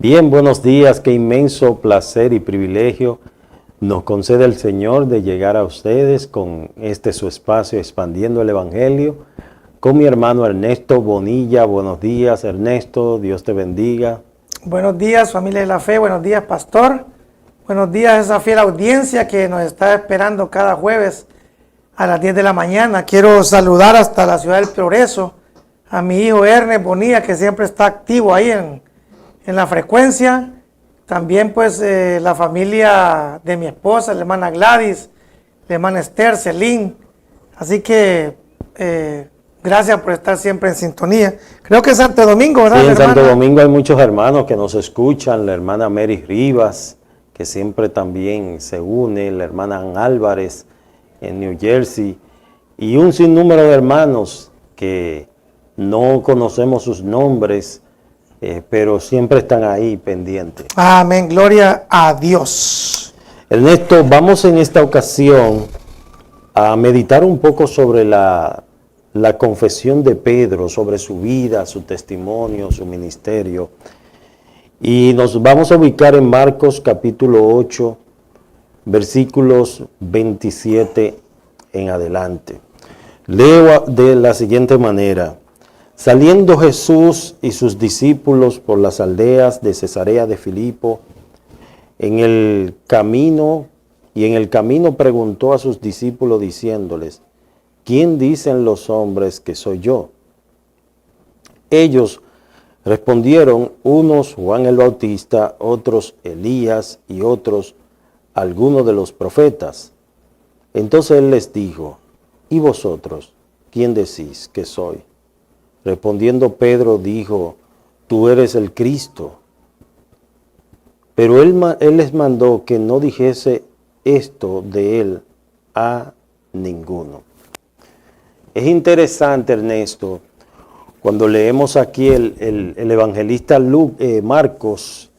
Bien, buenos días, qué inmenso placer y privilegio nos concede el Señor de llegar a ustedes con su espacio Expandiendo el Evangelio, con mi hermano Ernesto Bonilla. Buenos días, Ernesto, Dios te bendiga. Buenos días, familia de la fe, buenos días, pastor. Buenos días a esa fiel audiencia que nos está esperando cada jueves a las 10 de la mañana. Quiero saludar hasta la ciudad del Progreso a mi hijo Ernest Bonilla, que siempre está activo ahí en la frecuencia. También pues la familia de mi esposa, la hermana Gladys, la hermana Esther, Celín. Así que gracias por estar siempre en sintonía. Creo que es Santo Domingo, ¿verdad? Sí, en Santo Domingo hay muchos hermanos que nos escuchan. La hermana Mary Rivas, que siempre también se une, la hermana Ann Álvarez en New Jersey, y un sinnúmero de hermanos que no conocemos sus nombres, pero siempre están ahí pendientes. Amén, gloria a Dios. Ernesto, vamos en esta ocasión a meditar un poco sobre la confesión de Pedro, sobre su vida, su testimonio, su ministerio. Y nos vamos a ubicar en Marcos capítulo 8, versículos 27 en adelante. Leo de la siguiente manera: Saliendo Jesús y sus discípulos por las aldeas de Cesarea de Filipo, en el camino preguntó a sus discípulos diciéndoles: ¿Quién dicen los hombres que soy yo? Ellos respondieron, unos Juan el Bautista, otros Elías y otros algunos de los profetas. Entonces él les dijo: ¿Y vosotros, quién decís que soy? Respondiendo Pedro dijo: Tú eres el Cristo. Pero él les mandó que no dijese esto de él a ninguno. Es interesante, Ernesto, cuando leemos aquí el evangelista Marcos,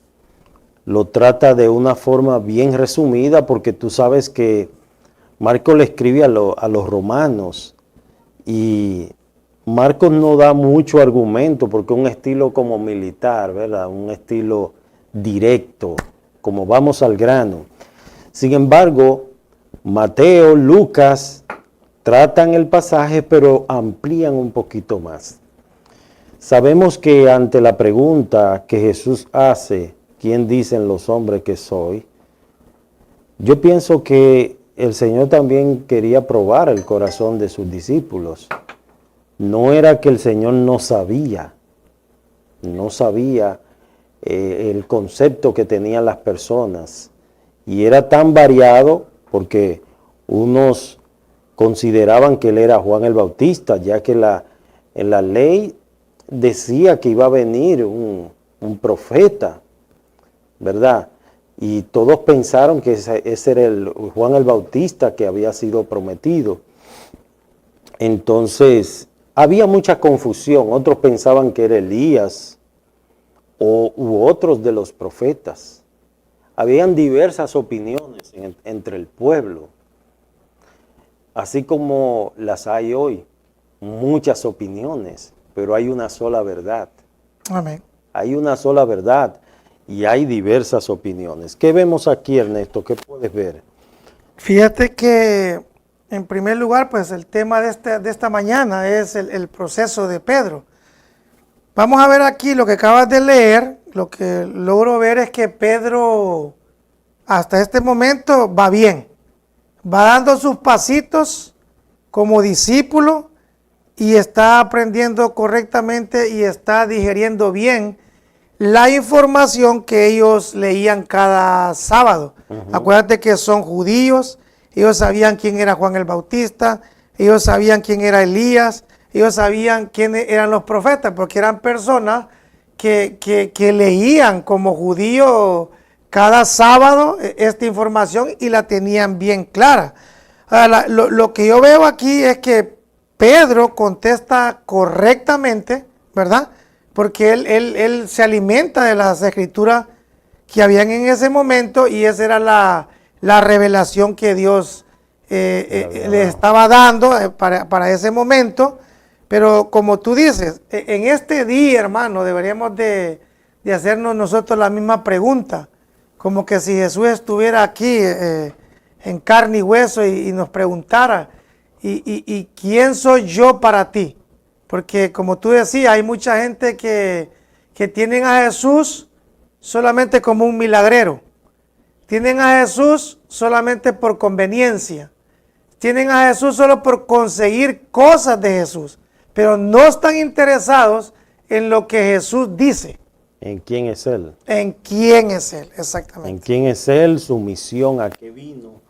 lo trata de una forma bien resumida, porque tú sabes que Marcos le escribe a los romanos, y Marcos no da mucho argumento porque es un estilo como militar, ¿verdad? Un estilo directo, como vamos al grano. Sin embargo, Mateo, Lucas tratan el pasaje, pero amplían un poquito más. Sabemos que ante la pregunta que Jesús hace, ¿quién dicen los hombres que soy? Yo pienso que el Señor también quería probar el corazón de sus discípulos. No era que el Señor no sabía el concepto que tenían las personas, y era tan variado porque unos consideraban que él era Juan el Bautista, ya que en la ley decía que iba a venir un profeta, ¿verdad? Y todos pensaron que ese era el Juan el Bautista que había sido prometido. Entonces, había mucha confusión. Otros pensaban que era Elías u otros de los profetas. Habían diversas opiniones entre el pueblo, así como las hay hoy, muchas opiniones, pero hay una sola verdad. Amén. Hay una sola verdad y hay diversas opiniones. ¿Qué vemos aquí, Ernesto? ¿Qué puedes ver? Fíjate que, en primer lugar, pues el tema de esta mañana es el proceso de Pedro. Vamos a ver aquí lo que acabas de leer. Lo que logro ver es que Pedro, hasta este momento, va bien. Va dando sus pasitos como discípulo y está aprendiendo correctamente y está digiriendo bien la información que ellos leían cada sábado. Acuérdate que son judíos, ellos sabían quién era Juan el Bautista, ellos sabían quién era Elías, ellos sabían quiénes eran los profetas, porque eran personas que leían como judíos cada sábado esta información y la tenían bien clara. Ahora, lo que yo veo aquí es que Pedro contesta correctamente, ¿verdad? Porque él se alimenta de las escrituras que habían en ese momento, y esa era la revelación que Dios le estaba dando para ese momento. Pero como tú dices, en este día, hermano, deberíamos de de hacernos nosotros la misma pregunta, como que si Jesús estuviera aquí en carne y hueso y nos preguntara, ¿y quién soy yo para ti? Porque como tú decías, hay mucha gente que tienen a Jesús solamente como un milagrero, tienen a Jesús solamente por conveniencia, tienen a Jesús solo por conseguir cosas de Jesús, pero no están interesados en lo que Jesús dice. ¿En quién es Él? En quién es Él, exactamente. ¿En quién es Él? Su misión, ¿a qué vino?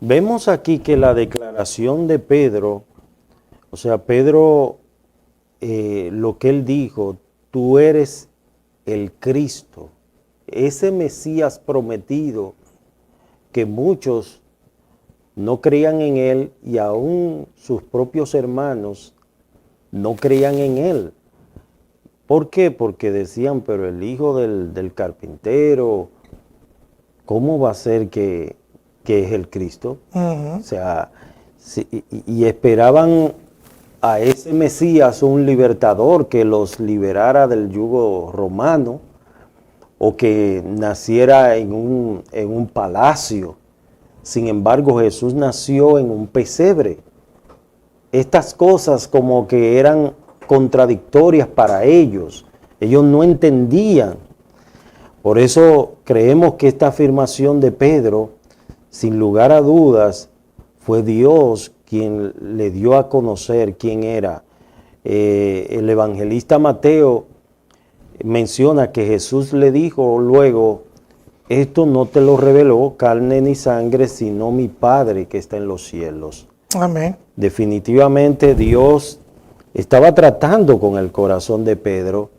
Vemos aquí que la declaración de Pedro, o sea, Pedro, lo que él dijo, tú eres el Cristo, ese Mesías prometido, que muchos no creían en Él y aún sus propios hermanos no creían en Él. ¿Por qué? Porque decían, pero el hijo del carpintero, ¿cómo va a ser que es el Cristo? O sea, y esperaban a ese Mesías, un libertador que los liberara del yugo romano, o que naciera en un palacio. Sin embargo, Jesús nació en un pesebre. Estas cosas como que eran contradictorias para ellos. Ellos no entendían. Por eso creemos que esta afirmación de Pedro, sin lugar a dudas, fue Dios quien le dio a conocer quién era. El evangelista Mateo menciona que Jesús le dijo luego, esto no te lo reveló carne ni sangre, sino mi Padre que está en los cielos. Amén. Definitivamente Dios estaba tratando con el corazón de Pedro,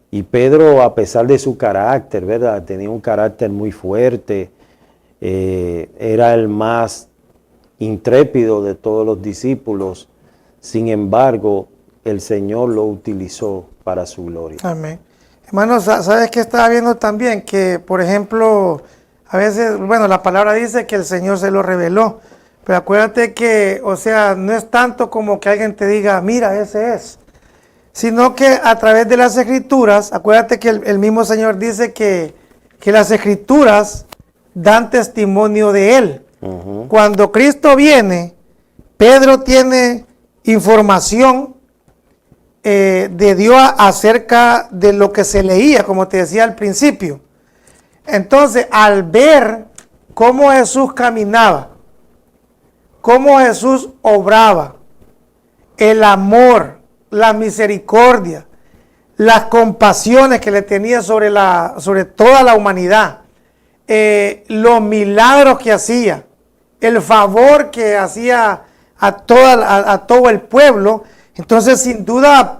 y Pedro, a pesar de su carácter, ¿verdad? Tenía un carácter muy fuerte, era el más intrépido de todos los discípulos. Sin embargo, el Señor lo utilizó para su gloria. Amén. Hermanos, ¿sabes qué estaba viendo también? Que, por ejemplo, a veces, bueno, la palabra dice que el Señor se lo reveló, pero acuérdate que, o sea, no es tanto como que alguien te diga, mira, ese es, sino que a través de las Escrituras, acuérdate que el mismo Señor dice que las Escrituras dan testimonio de Él. Cuando Cristo viene, Pedro tiene información de Dios acerca de lo que se leía, como te decía al principio. Entonces, al ver cómo Jesús caminaba, cómo Jesús obraba, el amor, la misericordia, las compasiones que le tenía sobre toda la humanidad, los milagros que hacía, el favor que hacía a todo el pueblo. Entonces, sin duda,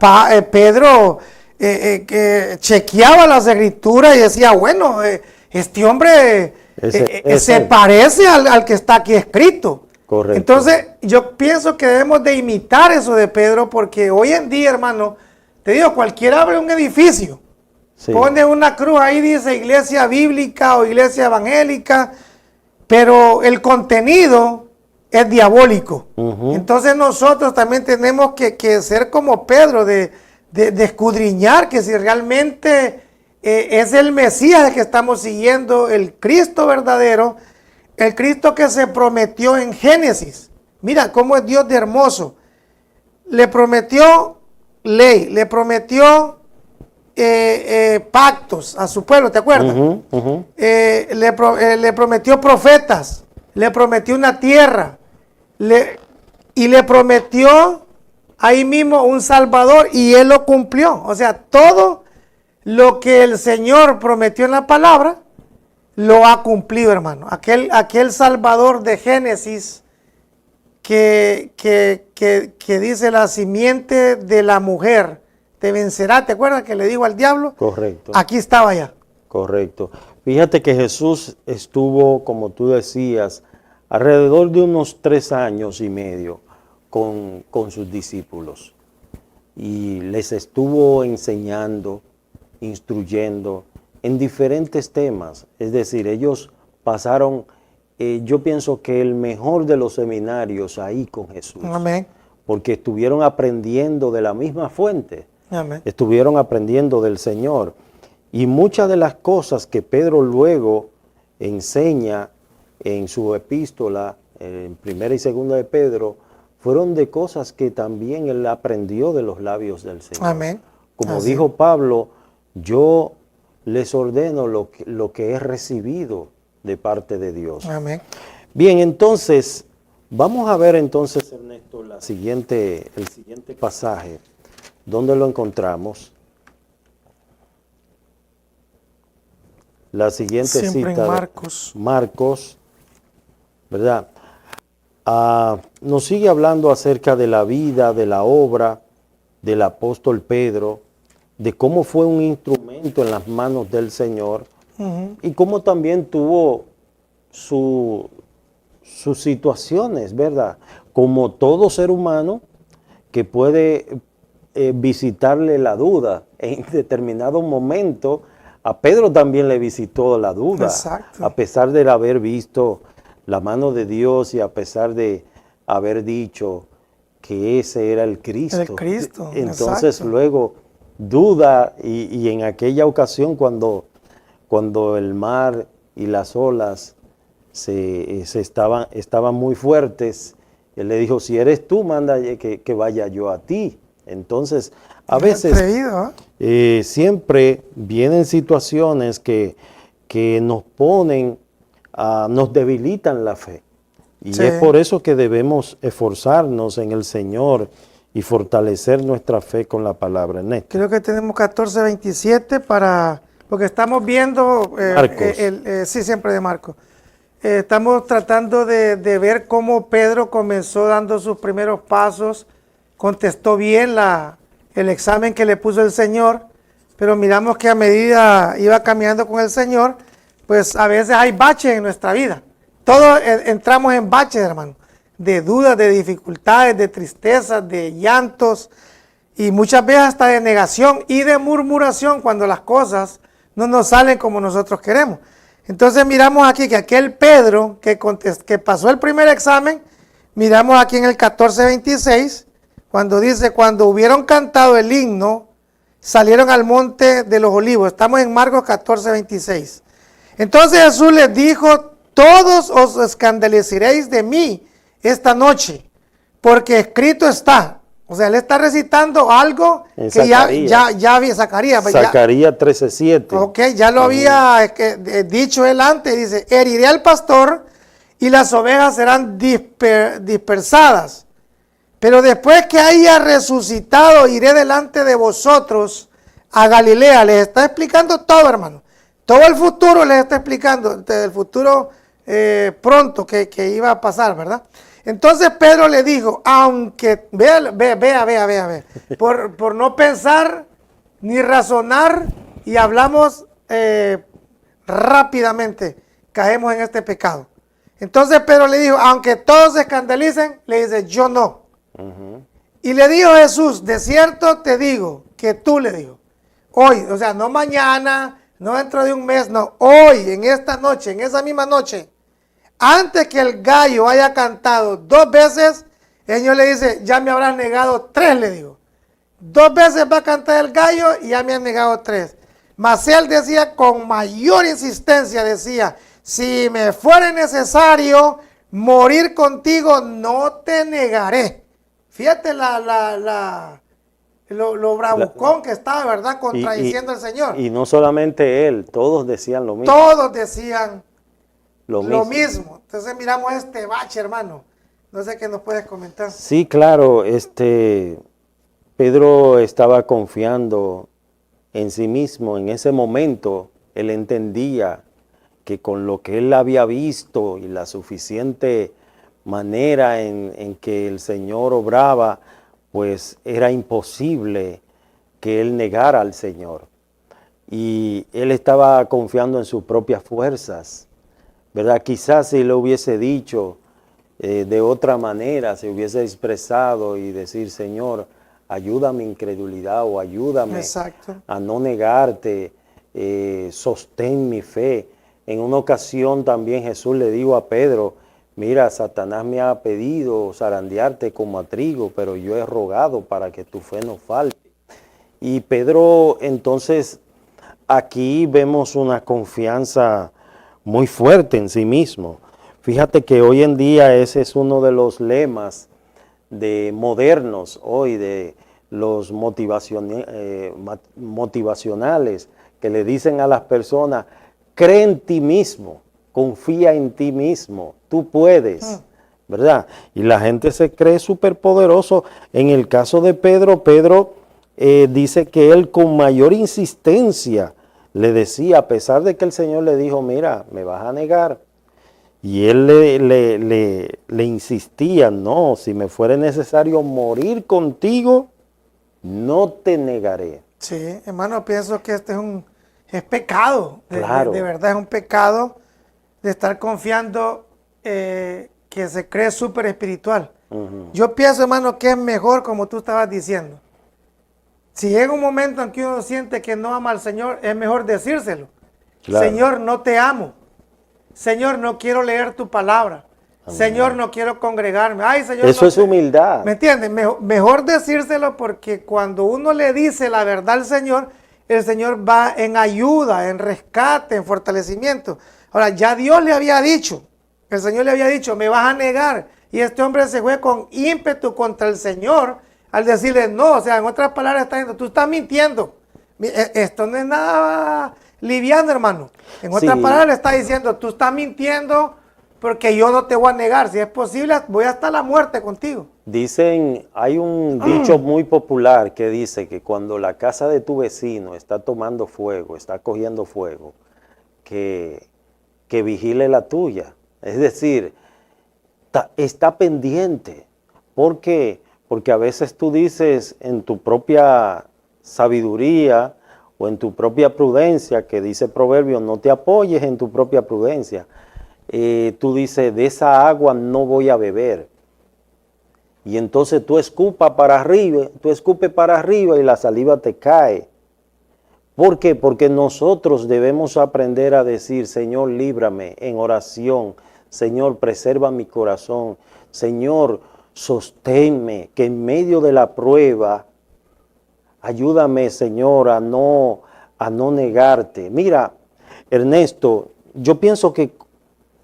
Pedro que chequeaba las Escrituras y decía, bueno, este hombre se parece al que está aquí escrito. Correcto. Entonces, yo pienso que debemos de imitar eso de Pedro, porque hoy en día, hermano, te digo, cualquiera abre un edificio, sí, pone una cruz ahí, dice iglesia bíblica o iglesia evangélica, pero el contenido es diabólico. Entonces nosotros también tenemos que ser como Pedro, de escudriñar que si realmente es el Mesías el que estamos siguiendo, el Cristo verdadero, el Cristo que se prometió en Génesis. Mira cómo es Dios de hermoso. Le prometió ley, le prometió pactos a su pueblo, ¿te acuerdas? Le prometió profetas, le prometió una tierra, y le prometió ahí mismo un Salvador, y Él lo cumplió. O sea, todo lo que el Señor prometió en la palabra, lo ha cumplido, hermano. Aquel Salvador de Génesis que dice, la simiente de la mujer te vencerá. ¿Te acuerdas que le digo al diablo? Correcto. Aquí estaba ya. Correcto. Fíjate que Jesús estuvo, como tú decías, alrededor de unos 3 años y medio con sus discípulos. Y les estuvo enseñando, instruyendo en diferentes temas. Es decir, ellos pasaron, yo pienso que el mejor de los seminarios ahí con Jesús. Amén. Porque estuvieron aprendiendo de la misma fuente. Amén. Estuvieron aprendiendo del Señor. Y muchas de las cosas que Pedro luego enseña en su epístola, en primera y segunda de Pedro, fueron de cosas que también él aprendió de los labios del Señor. Amén. Como Así dijo Pablo, yo les ordeno lo que he recibido de parte de Dios. Amén. Bien, entonces, vamos a ver entonces, Ernesto, el siguiente pasaje. ¿Dónde lo encontramos? La siguiente Siempre cita en Marcos. Marcos, ¿verdad? Nos sigue hablando acerca de la vida, de la obra del apóstol Pedro, de cómo fue un instrumento en las manos del Señor y cómo también tuvo sus situaciones, ¿verdad? Como todo ser humano que puede visitarle la duda en determinado momento. A Pedro también le visitó la duda. Exacto. A pesar de haber visto la mano de Dios y a pesar de haber dicho que ese era el Cristo. El Cristo, Entonces exacto. luego duda y en aquella ocasión cuando el mar y las olas estaban muy fuertes, él le dijo, si eres tú, manda que vaya yo a ti. Entonces, a veces Atrevido, ¿eh? siempre vienen situaciones que nos ponen, nos debilitan la fe. Y Sí. es por eso que debemos esforzarnos en el Señor y fortalecer nuestra fe con la palabra. Ernesto. Creo que tenemos 14:27 porque estamos viendo, Marcos. sí, siempre de Marcos. Estamos tratando de ver cómo Pedro comenzó dando sus primeros pasos, contestó bien el examen que le puso el Señor, pero miramos que a medida iba caminando con el Señor, pues a veces hay baches en nuestra vida. Todos entramos en baches, hermano, de dudas, de dificultades, de tristezas, de llantos y muchas veces hasta de negación y de murmuración cuando las cosas no nos salen como nosotros queremos. Entonces miramos aquí que aquel Pedro que pasó el primer examen, miramos aquí en el 14:26, cuando dice, cuando hubieron cantado el himno, salieron al monte de los olivos. Estamos en Marcos 14:26. Entonces Jesús les dijo, todos os escandalizaréis de mí esta noche, porque escrito está. O sea, él está recitando algo En que ya había Zacarías. Zacarías 13:7. Ok, ya lo había dicho él antes. Dice, heriré al pastor y las ovejas serán dispersadas. Pero después que haya resucitado, iré delante de vosotros a Galilea. Les está explicando todo, hermano. Todo el futuro les está explicando. El futuro pronto que iba a pasar, ¿verdad? Entonces Pedro le dijo, aunque, vea, por no pensar ni razonar y hablamos rápidamente, caemos en este pecado. Entonces Pedro le dijo, aunque todos se escandalicen, le dice, yo no. Y le dijo Jesús, de cierto te digo, que tú le digo, hoy, o sea, no mañana, no dentro de un mes, no, hoy, en esta noche, en esa misma noche, antes que el gallo haya cantado 2 veces, el Señor le dice, ya me habrás negado 3, le digo. 2 veces va a cantar el gallo y ya me han negado 3. Mas él decía con mayor insistencia, decía, si me fuere necesario morir contigo, no te negaré. Fíjate lo bravucón que estaba, ¿verdad? Contradiciendo al Señor. Y no solamente él, todos decían lo mismo. Todos decían lo mismo. Entonces miramos este bache, hermano. No sé qué nos puedes comentar. Sí, claro, Pedro estaba confiando en sí mismo. En ese momento, él entendía que con lo que él había visto y la suficiente manera en que el Señor obraba, pues era imposible que él negara al Señor. Y él estaba confiando en sus propias fuerzas, ¿verdad? Quizás si le hubiese dicho de otra manera, se hubiese expresado y decir, Señor, ayuda a mi incredulidad o ayúdame a no negarte, sostén mi fe. En una ocasión también Jesús le dijo a Pedro, mira, Satanás me ha pedido zarandearte como a trigo, pero yo he rogado para que tu fe no falte. Y Pedro entonces aquí vemos una confianza muy fuerte en sí mismo. Fíjate que hoy en día ese es uno de los lemas de modernos hoy, de los motivacionales, que le dicen a las personas, cree en ti mismo, confía en ti mismo, tú puedes, ¿verdad? Y la gente se cree súper poderoso. En el caso de Pedro, dice que él con mayor insistencia le decía, a pesar de que el Señor le dijo, mira, me vas a negar. Y él le insistía, no, si me fuera necesario morir contigo, no te negaré. Sí, hermano, pienso que este es pecado. Claro. De verdad es un pecado de estar confiando que se cree súper espiritual. Yo pienso, hermano, que es mejor, como tú estabas diciendo. Si llega un momento en que uno siente que no ama al Señor, es mejor decírselo. Claro. Señor, no te amo. Señor, no quiero leer tu palabra. Amén. Señor, no quiero congregarme. Ay, Señor, eso es humildad. ¿Me entiendes? Mejor decírselo, porque cuando uno le dice la verdad al Señor, el Señor va en ayuda, en rescate, en fortalecimiento. Ahora, ya Dios le había dicho, el Señor le había dicho, me vas a negar. Y este hombre se fue con ímpetu contra el Señor al decirle no. O sea, en otras palabras está diciendo, tú estás mintiendo. Esto no es nada liviano, hermano. En otras palabras le está diciendo, tú estás mintiendo porque yo no te voy a negar. Si es posible, voy hasta la muerte contigo. Dicen, hay un dicho muy popular que dice que cuando la casa de tu vecino está tomando fuego, está cogiendo fuego, que vigile la tuya. Es decir, está pendiente. ¿Por qué? Porque a veces tú dices en tu propia sabiduría o en tu propia prudencia, que dice Proverbio, no te apoyes en tu propia prudencia. Tú dices, de esa agua no voy a beber. Y entonces tú escupes para arriba y la saliva te cae. ¿Por qué? Porque nosotros debemos aprender a decir, Señor, líbrame en oración. Señor, preserva mi corazón. Señor, sosténme, que en medio de la prueba, ayúdame, Señor, a no negarte. Mira, Ernesto, yo pienso que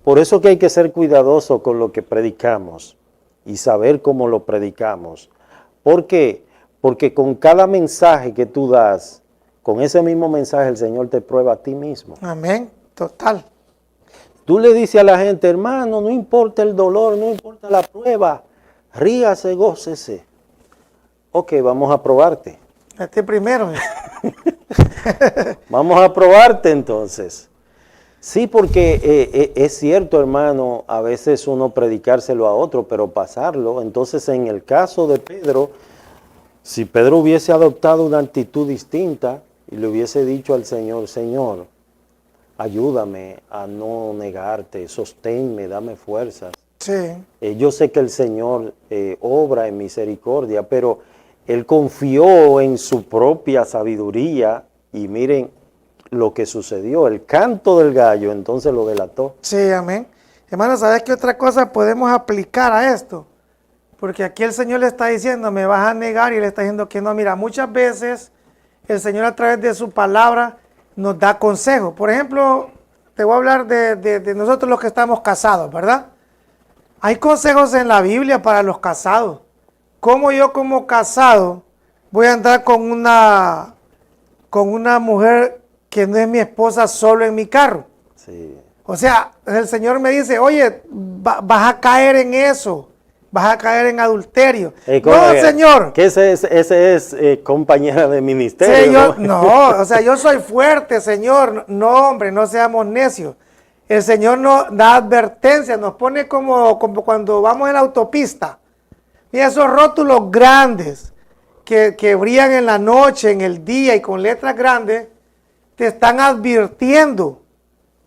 por eso que hay que ser cuidadoso con lo que predicamos y saber cómo lo predicamos. ¿Por qué? Porque con cada mensaje que tú das, con ese mismo mensaje el Señor te prueba a ti mismo. Amén, total. Tú le dices a la gente, hermano, no importa el dolor, no importa la prueba, ríase, gócese. Ok, vamos a probarte. Este primero. Vamos a probarte entonces. Sí, porque es cierto, hermano, a veces uno predicárselo a otro, pero pasarlo. Entonces, en el caso de Pedro, si Pedro hubiese adoptado una actitud distinta y le hubiese dicho al Señor, Señor, ayúdame a no negarte, sosténme, dame fuerzas. Sí. Yo sé que el Señor obra en misericordia, pero él confió en su propia sabiduría y miren lo que sucedió, el canto del gallo entonces lo delató. Sí, amén. Hermano, ¿sabes qué otra cosa podemos aplicar a esto? Porque aquí el Señor le está diciendo, me vas a negar, y le está diciendo que no. Mira, muchas veces el Señor a través de su palabra nos da consejos. Por ejemplo, te voy a hablar de nosotros los que estamos casados, ¿verdad? Hay consejos en la Biblia para los casados. ¿Cómo yo como casado voy a andar con una mujer que no es mi esposa solo en mi carro? Sí. O sea, el Señor me dice, oye, vas a caer en eso, vas a caer en adulterio. No, Señor. Que ese es compañera de ministerio. Señor, no, o sea, yo soy fuerte, Señor. No, hombre, no seamos necios. El Señor nos da advertencia, nos pone como cuando vamos en la autopista. Y esos rótulos grandes que brillan en la noche, en el día y con letras grandes, te están advirtiendo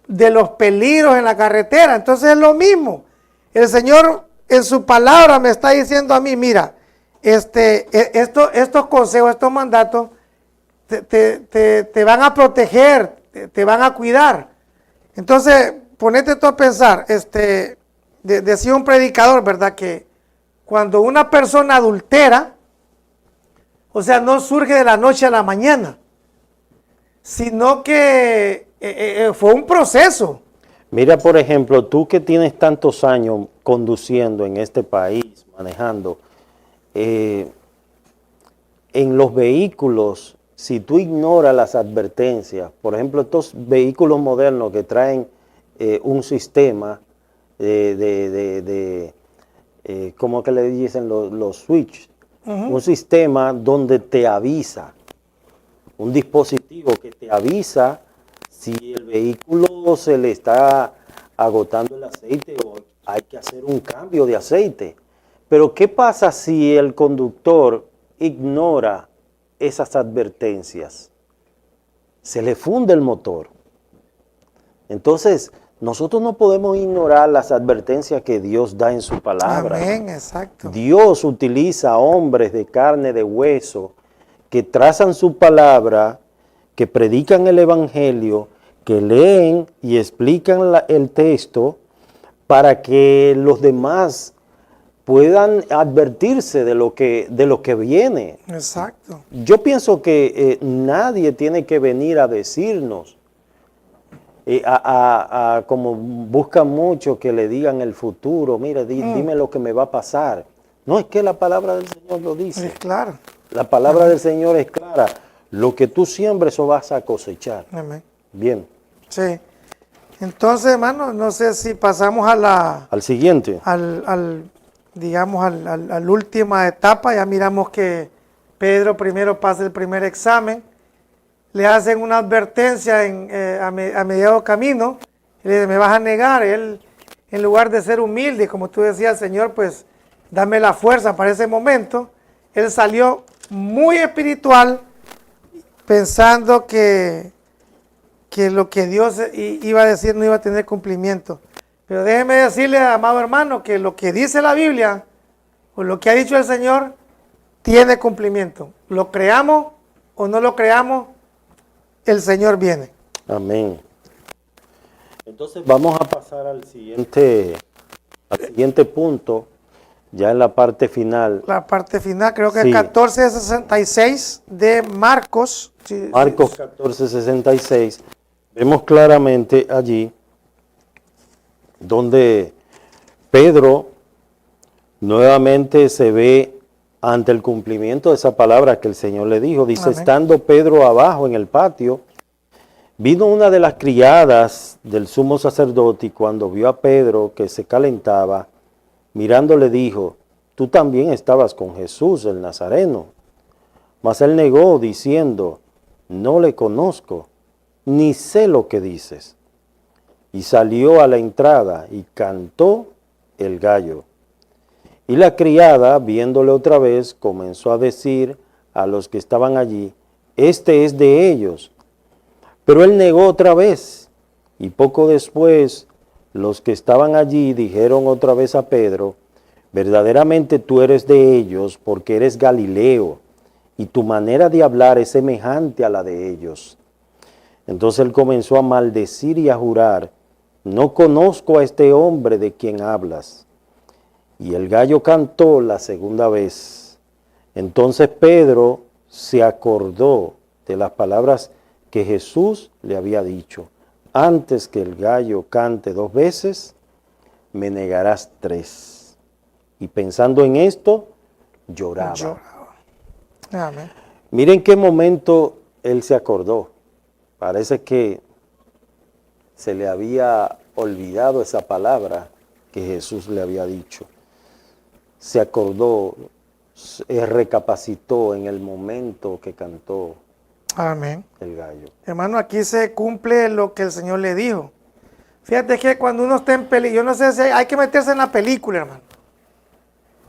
de los peligros en la carretera. Entonces es lo mismo. El Señor en su palabra me está diciendo a mí, mira, estos consejos, estos mandatos te van a proteger, te van a cuidar. Entonces, ponete tú a pensar, decía un predicador, ¿verdad? Que cuando una persona adultera, o sea, no surge de la noche a la mañana, sino que fue un proceso. Mira, por ejemplo, tú que tienes tantos años conduciendo en este país, manejando, en los vehículos, si tú ignoras las advertencias, por ejemplo, estos vehículos modernos que traen un sistema ¿cómo que le dicen los switch? Un sistema donde te avisa, un dispositivo que te avisa si el vehículo se le está agotando el aceite o hay que hacer un cambio de aceite. Pero ¿qué pasa si el conductor ignora esas advertencias? Se le funde el motor. Entonces, nosotros no podemos ignorar las advertencias que Dios da en su palabra. Amén, exacto. Dios utiliza hombres de carne, de hueso, que trazan su palabra, que predican el evangelio, que leen y explican el texto para que los demás puedan advertirse de lo que viene. Exacto. Yo pienso que nadie tiene que venir a decirnos, como buscan mucho que le digan el futuro, mira, dime lo que me va a pasar. No, es que la palabra del Señor lo dice. Es claro. La palabra del Señor es clara. Lo que tú siembres, eso vas a cosechar. Amén. Bien. Sí. Entonces, hermano, no sé si pasamos Al siguiente. digamos, a la última etapa. Ya miramos que Pedro primero pasa el primer examen. Le hacen una advertencia a mediado camino. Y le dice, me vas a negar. Él, en lugar de ser humilde, como tú decías, Señor, pues dame la fuerza para ese momento. Él salió muy espiritual, pensando que lo que Dios iba a decir no iba a tener cumplimiento. Pero déjeme decirle, amado hermano, que lo que dice la Biblia, o lo que ha dicho el Señor, tiene cumplimiento. Lo creamos o no lo creamos, el Señor viene. Amén. Entonces vamos a pasar al siguiente punto, ya en la parte final. La parte final, creo que Sí. el 14:66 de Marcos. Sí, Marcos 14:66. Vemos claramente allí donde Pedro nuevamente se ve ante el cumplimiento de esa palabra que el Señor le dijo. Dice, Amén. estando Pedro abajo en el patio, vino una de las criadas del sumo sacerdote y cuando vio a Pedro que se calentaba, mirando le dijo, tú también estabas con Jesús el Nazareno. Mas él negó diciendo, no le conozco, ni sé lo que dices. Y salió a la entrada y cantó el gallo. Y la criada, viéndole otra vez, comenzó a decir a los que estaban allí, este es de ellos. Pero él negó otra vez. Y poco después, los que estaban allí dijeron otra vez a Pedro, verdaderamente tú eres de ellos porque eres Galileo, y tu manera de hablar es semejante a la de ellos. Entonces él comenzó a maldecir y a jurar, no conozco a este hombre de quien hablas. Y el gallo cantó la segunda vez. Entonces Pedro se acordó de las palabras que Jesús le había dicho. Antes que el gallo cante 2 veces, me negarás 3. Y pensando en esto, lloraba. Amén. Miren qué momento él se acordó. Parece que se le había olvidado esa palabra que Jesús le había dicho. Se acordó, recapacitó en el momento que cantó Amén. el gallo. Hermano, aquí se cumple lo que el Señor le dijo. Fíjate que cuando uno está en película, yo no sé si hay que meterse en la película, hermano.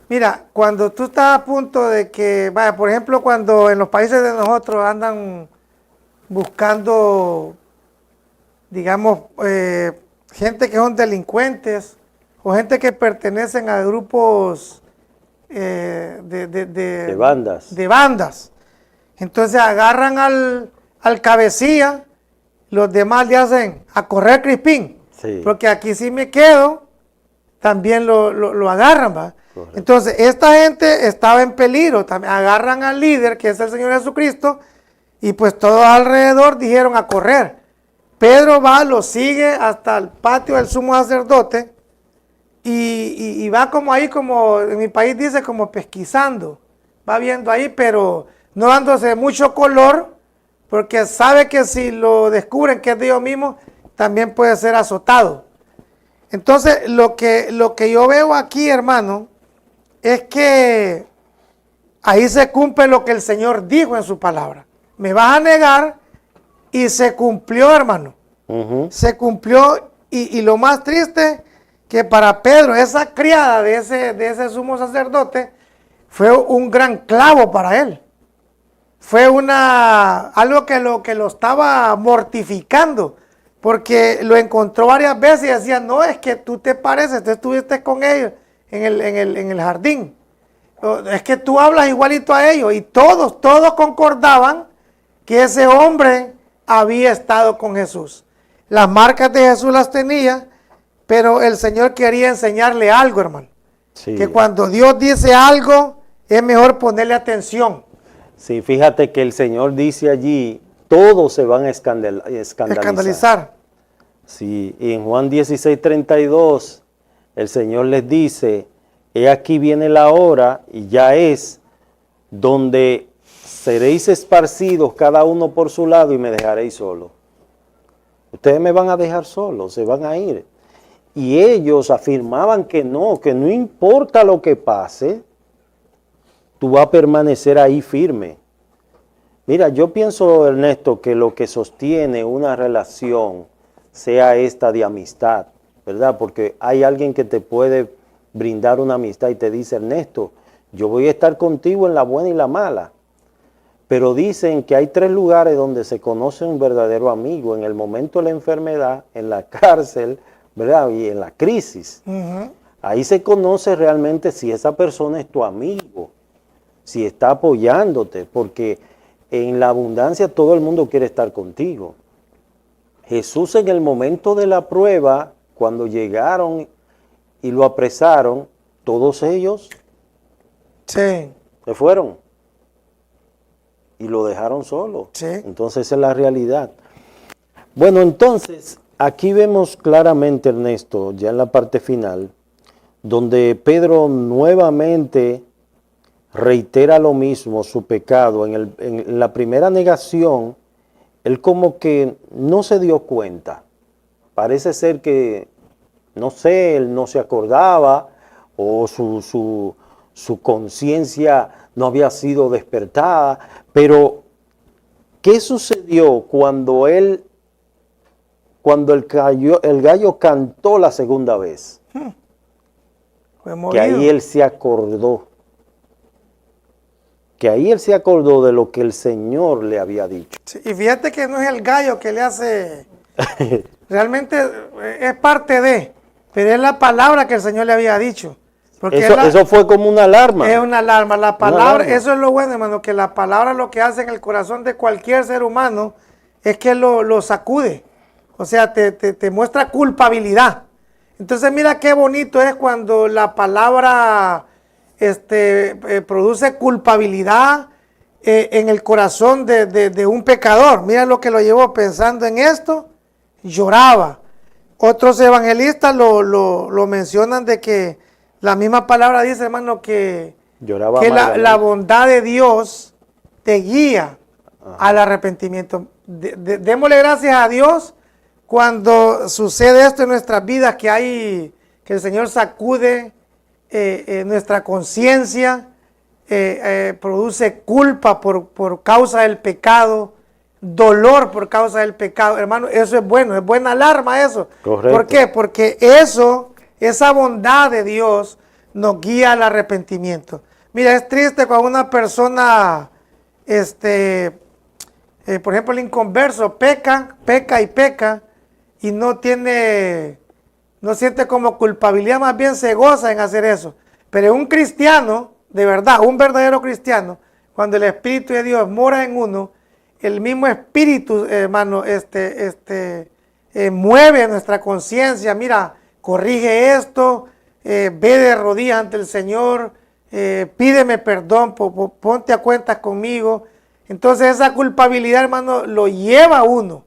Mira, cuando tú estás a punto de que, vaya, por ejemplo, cuando en los países de nosotros andan buscando, digamos, gente que son delincuentes o gente que pertenecen a grupos De bandas. de bandas. Entonces agarran al cabecilla, los demás le hacen a correr crispín. Sí. Porque aquí si me quedo, también lo agarran, ¿va? Correcto. Entonces, esta gente estaba en peligro. También agarran al líder, que es el Señor Jesucristo, Y pues todos alrededor dijeron a correr. Pedro va, lo sigue hasta el patio del sumo sacerdote y va como ahí, como en mi país dice, como pesquisando. Va viendo ahí, pero no dándose mucho color, porque sabe que si lo descubren que es Dios mismo, también puede ser azotado. Entonces, lo que yo veo aquí, hermano, es que ahí se cumple lo que el Señor dijo en su palabra. Me vas a negar, y se cumplió, hermano. Se cumplió, y lo más triste, que para Pedro, esa criada de ese sumo sacerdote, fue un gran clavo para él. Fue algo que lo estaba mortificando, porque lo encontró varias veces y decía, no, es que tú te pareces, tú estuviste con ellos en el jardín. Es que tú hablas igualito a ellos. Y todos concordaban que ese hombre había estado con Jesús. Las marcas de Jesús las tenía, pero el Señor quería enseñarle algo, hermano. Sí. Que cuando Dios dice algo, es mejor ponerle atención. Sí, fíjate que el Señor dice allí, todos se van a escandalizar. Sí, y en Juan 16:32, el Señor les dice, he aquí viene la hora, y ya es, donde seréis esparcidos cada uno por su lado y me dejaréis solo. Ustedes me van a dejar solo, se van a ir. Y ellos afirmaban que no importa lo que pase, tú vas a permanecer ahí firme. Mira, yo pienso, Ernesto, que lo que sostiene una relación sea esta de amistad, ¿verdad? Porque hay alguien que te puede brindar una amistad y te dice, Ernesto, yo voy a estar contigo en la buena y la mala. Pero dicen que hay 3 lugares donde se conoce un verdadero amigo: en el momento de la enfermedad, en la cárcel, ¿verdad? Y en la crisis. Ahí se conoce realmente si esa persona es tu amigo, si está apoyándote, porque en la abundancia todo el mundo quiere estar contigo. Jesús, en el momento de la prueba, cuando llegaron y lo apresaron, todos ellos se fueron y lo dejaron solo. Sí. Entonces esa es la realidad. Bueno, entonces aquí vemos claramente, Ernesto, ya en la parte final, donde Pedro nuevamente reitera lo mismo, su pecado. En la primera negación, él como que no se dio cuenta. Parece ser que, no sé, él no se acordaba, o su conciencia no había sido despertada. Pero, ¿qué sucedió cuando el gallo cantó la segunda vez? Que ahí él se acordó. Que ahí él se acordó de lo que el Señor le había dicho. Sí, y fíjate que no es el gallo que le hace, realmente es parte de, pero es la palabra que el Señor le había dicho. Porque eso fue como una alarma. Es una alarma. La palabra, alarma. eso es lo bueno, hermano, que la palabra lo que hace en el corazón de cualquier ser humano es que lo sacude. O sea, te muestra culpabilidad. Entonces mira qué bonito es cuando la palabra produce culpabilidad en el corazón de un pecador. Mira lo que lo llevó pensando en esto, lloraba. Otros evangelistas lo mencionan de que la misma palabra dice, hermano, que la bondad de Dios te guía al arrepentimiento. Démosle gracias a Dios cuando sucede esto en nuestras vidas, que el Señor sacude nuestra conciencia, produce culpa por causa del pecado, dolor por causa del pecado. Hermano, eso es bueno, es buena alarma eso. Correcto. ¿Por qué? Porque esa bondad de Dios nos guía al arrepentimiento. Mira, es triste cuando una persona, por ejemplo, el inconverso peca y no siente como culpabilidad, más bien se goza en hacer eso. Pero un cristiano, de verdad, un verdadero cristiano, cuando el Espíritu de Dios mora en uno, el mismo Espíritu, hermano, mueve nuestra conciencia. Mira, corrige esto, ve de rodillas ante el Señor, pídeme perdón, ponte a cuentas conmigo. Entonces esa culpabilidad, hermano, lo lleva a uno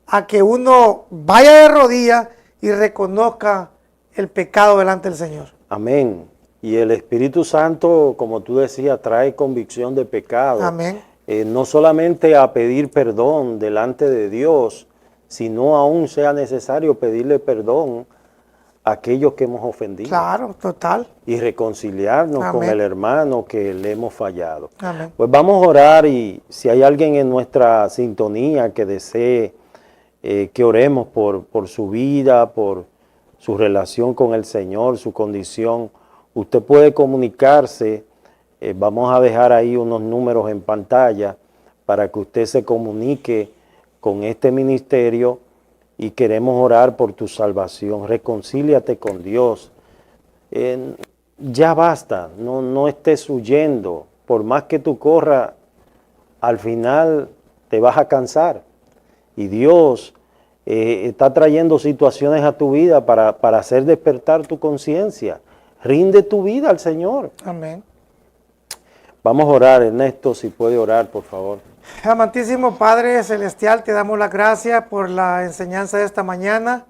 a que uno vaya de rodillas y reconozca el pecado delante del Señor. Amén. Y el Espíritu Santo, como tú decías, trae convicción de pecado. Amén. No solamente a pedir perdón delante de Dios, sino aún sea necesario pedirle perdón a aquellos que hemos ofendido. Claro, total. Y reconciliarnos Amén. con el hermano que le hemos fallado. Amén. Pues vamos a orar, y si hay alguien en nuestra sintonía que desee que oremos por su vida, por su relación con el Señor, su condición, usted puede comunicarse. Vamos a dejar ahí unos números en pantalla para que usted se comunique con este ministerio, y queremos orar por tu salvación. Reconcíliate con Dios. Ya basta, no estés huyendo. Por más que tú corras, al final te vas a cansar. Y Dios está trayendo situaciones a tu vida para hacer despertar tu conciencia. Rinde tu vida al Señor. Amén. Vamos a orar, Ernesto, si puede orar, por favor. Amantísimo Padre Celestial, te damos las gracias por la enseñanza de esta mañana.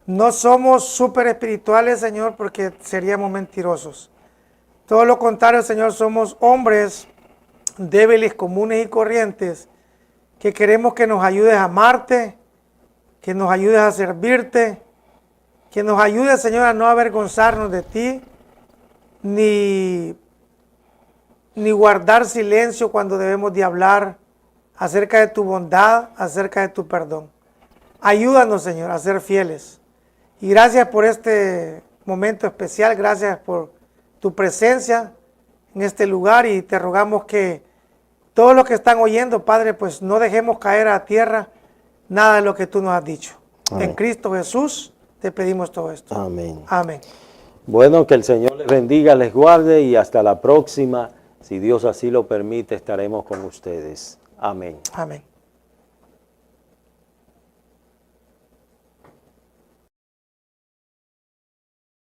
No somos súper espirituales, Señor, porque seríamos mentirosos. Todo lo contrario, Señor, somos hombres débiles, comunes y corrientes, que queremos que nos ayudes a amarte, que nos ayudes a servirte, que nos ayudes, Señor, a no avergonzarnos de ti, ni guardar silencio cuando debemos de hablar acerca de tu bondad, acerca de tu perdón. Ayúdanos, Señor, a ser fieles. Y gracias por este momento especial, gracias por tu presencia en este lugar, y te rogamos que todos los que están oyendo, Padre, pues no dejemos caer a tierra nada de lo que tú nos has dicho. Amén. En Cristo Jesús te pedimos todo esto. Amén. Amén. Bueno, que el Señor les bendiga, les guarde, y hasta la próxima. Si Dios así lo permite, estaremos con ustedes. Amén. Amén.